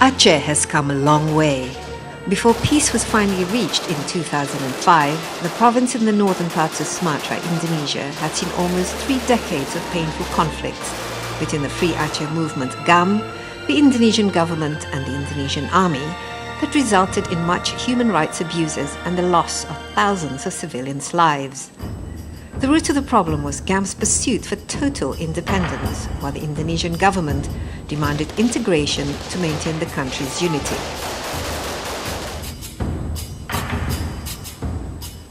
Aceh has come a long way. Before peace was finally reached in 2005, the province in the northern parts of Sumatra, Indonesia, had seen almost 3 decades of painful conflicts between the Free Aceh Movement GAM, the Indonesian government and the Indonesian army that resulted in much human rights abuses and the loss of thousands of civilians' lives. The root of the problem was GAM's pursuit for total independence, while the Indonesian government demanded integration to maintain the country's unity.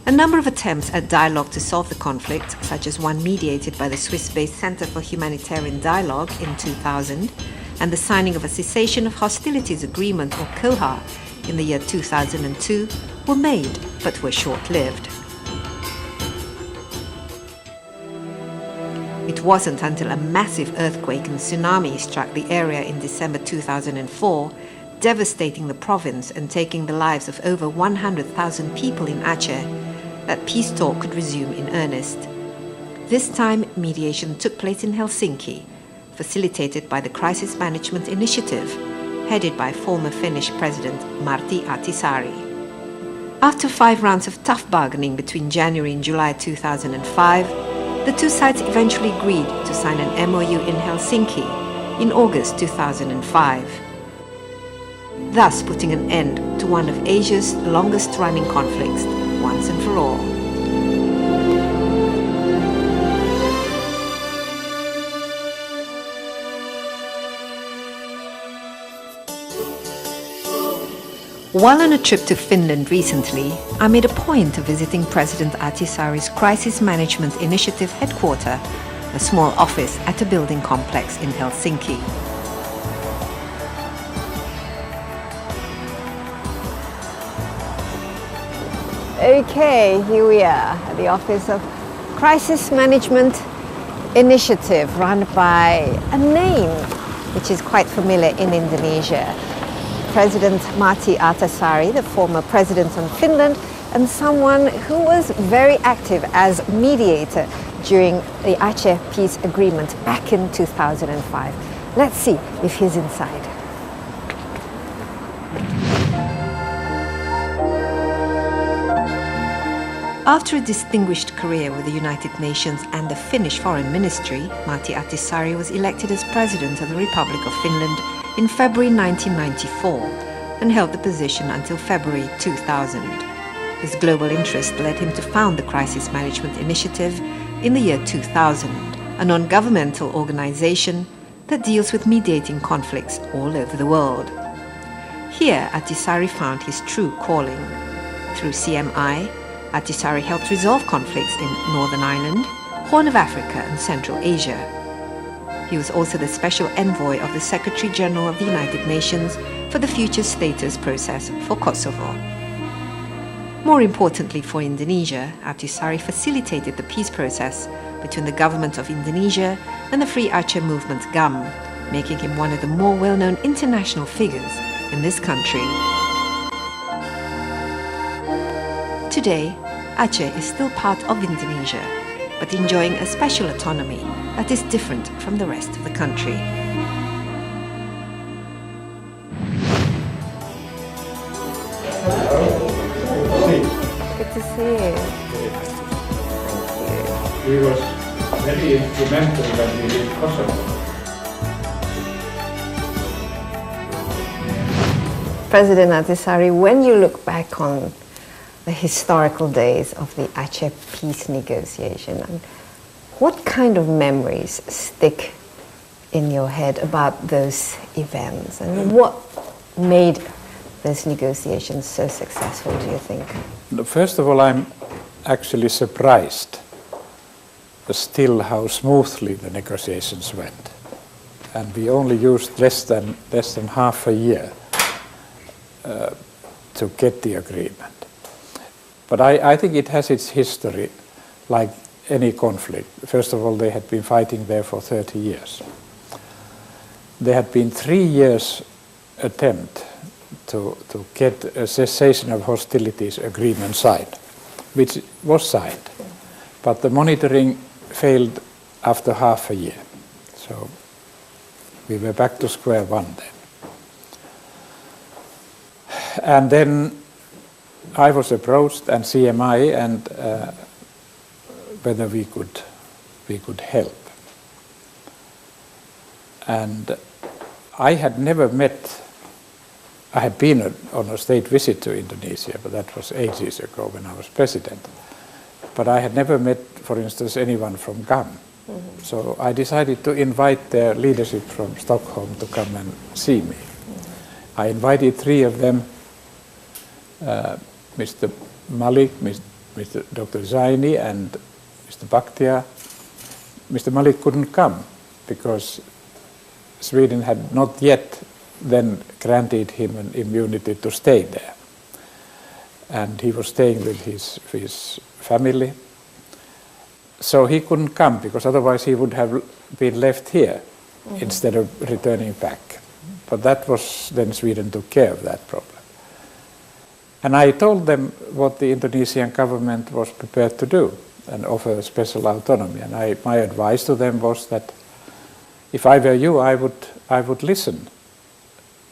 A number of attempts at dialogue to solve the conflict, such as one mediated by the Swiss-based Center for Humanitarian Dialogue in 2000, and the signing of a Cessation of Hostilities Agreement, or COHA, in the year 2002, were made, but were short-lived. It wasn't until a massive earthquake and tsunami struck the area in December 2004, devastating the province and taking the lives of over 100,000 people in Aceh, that peace talk could resume in earnest. This time, mediation took place in Helsinki, facilitated by the Crisis Management Initiative, headed by former Finnish President Martti Ahtisaari. After 5 rounds of tough bargaining between January and July 2005, the two sides eventually agreed to sign an MOU in Helsinki in August 2005, thus putting an end to one of Asia's longest-running conflicts, once and for all. While on a trip to Finland recently, I made a point of visiting President Ahtisaari's Crisis Management Initiative headquarters, a small office at a building complex in Helsinki. Okay, here we are at the office of Crisis Management Initiative, run by a name which is quite familiar in Indonesia. President Martti Ahtisaari, the former president of Finland, and someone who was very active as mediator during the Aceh Peace Agreement back in 2005. Let's see if he's inside. After a distinguished career with the United Nations and the Finnish Foreign Ministry, Martti Ahtisaari was elected as President of the Republic of Finland in February 1994 and held the position until February 2000. His global interest led him to found the Crisis Management Initiative in the year 2000, a non-governmental organization that deals with mediating conflicts all over the world. Here, Ahtisaari found his true calling. Through CMI, Ahtisaari helped resolve conflicts in Northern Ireland, Horn of Africa and Central Asia. He was also the special envoy of the Secretary General of the United Nations for the future status process for Kosovo. More importantly for Indonesia, Ahtisaari facilitated the peace process between the government of Indonesia and the Free Aceh Movement GAM, making him one of the more well-known international figures in this country. Today, Aceh is still part of Indonesia, but enjoying a special autonomy that is different from the rest of the country. Good to see you. Thank you. He was very instrumental when we did Kosovo. President Ahtisaari, when you look back on the historical days of the Aceh peace negotiation, and what kind of memories stick in your head about those events, and what made those negotiations so successful, do you think? First of all, I'm actually surprised still how smoothly the negotiations went, and we only used less than half a year to get the agreement. But I think it has its history, like any conflict. First of all, they had been fighting there for 30 years. There had been 3 years attempt to get a cessation of hostilities agreement signed, which was signed. But the monitoring failed after half a year. So we were back to square one then. And then I was approached, and CMI, and whether we could help. And I had never met. I had been on a state visit to Indonesia, but that was ages ago when I was president. But I had never met, for instance, anyone from GAM. Mm-hmm. So I decided to invite their leadership from Stockholm to come and see me. Mm-hmm. I invited 3 of them, Mr. Malik, Mr. Dr. Zaini, and Mr. Bakhtiar. Mr. Malik couldn't come because Sweden had not yet then granted him an immunity to stay there. And he was staying with his family. So he couldn't come because otherwise he would have been left here instead of returning back. But that was, then Sweden took care of that problem. And I told them what the Indonesian government was prepared to do and offer special autonomy. And my advice to them was that if I were you, I would listen.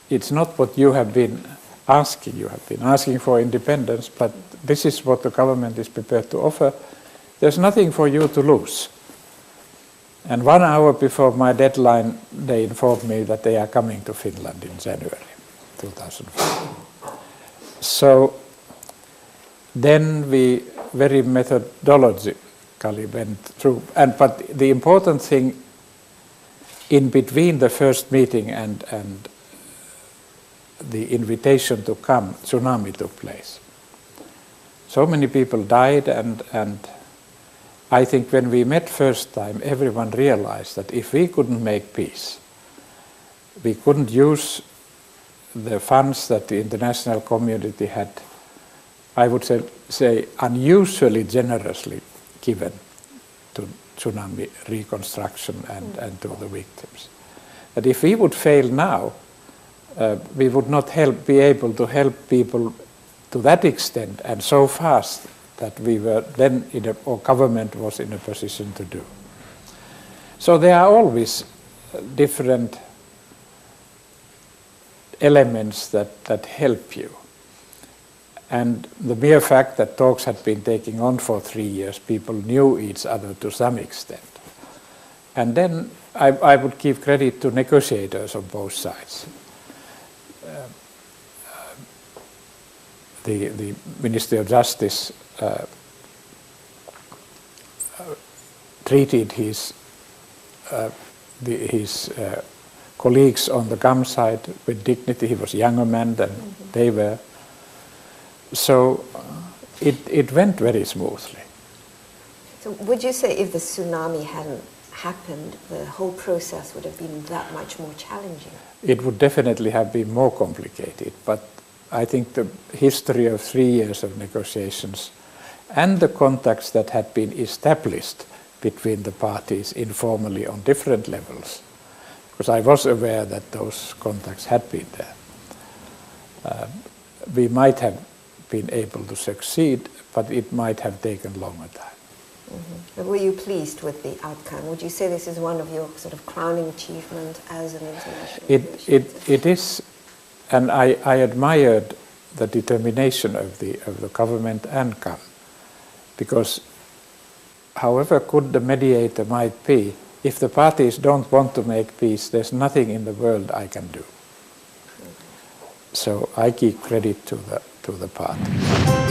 It's not what you have been asking. You have been asking for independence, but this is what the government is prepared to offer. There's nothing for you to lose. And 1 hour before my deadline, they informed me that they are coming to Finland in January 2005. So then we very methodologically went through. But the important thing in between the first meeting and the invitation to come, tsunami took place. So many people died, and I think when we met first time, everyone realized that if we couldn't make peace, we couldn't use the funds that the international community had, I would say unusually generously given to tsunami reconstruction and to the victims. That if we would fail now, we would not be able to help people to that extent and so fast that we were then or government was in a position to do. So there are always different elements that help you. And the mere fact that talks had been taking on for 3 years, people knew each other to some extent. And then I would give credit to negotiators on both sides. The Ministry of Justice treated his colleagues on the GAM side with dignity. He was a younger man than they were. So it went very smoothly. So would you say if the tsunami hadn't happened, the whole process would have been that much more challenging? It would definitely have been more complicated, but I think the history of 3 years of negotiations and the contacts that had been established between the parties informally on different levels, because I was aware that those contacts had been there, we might have been able to succeed, but it might have taken longer time. Mm-hmm. Were you pleased with the outcome? Would you say this is one of your sort of crowning achievements as an international? It is, and I admired the determination of the government and GAM, because however good the mediator might be, if the parties don't want to make peace, there's nothing in the world I can do. So I give credit to the parties.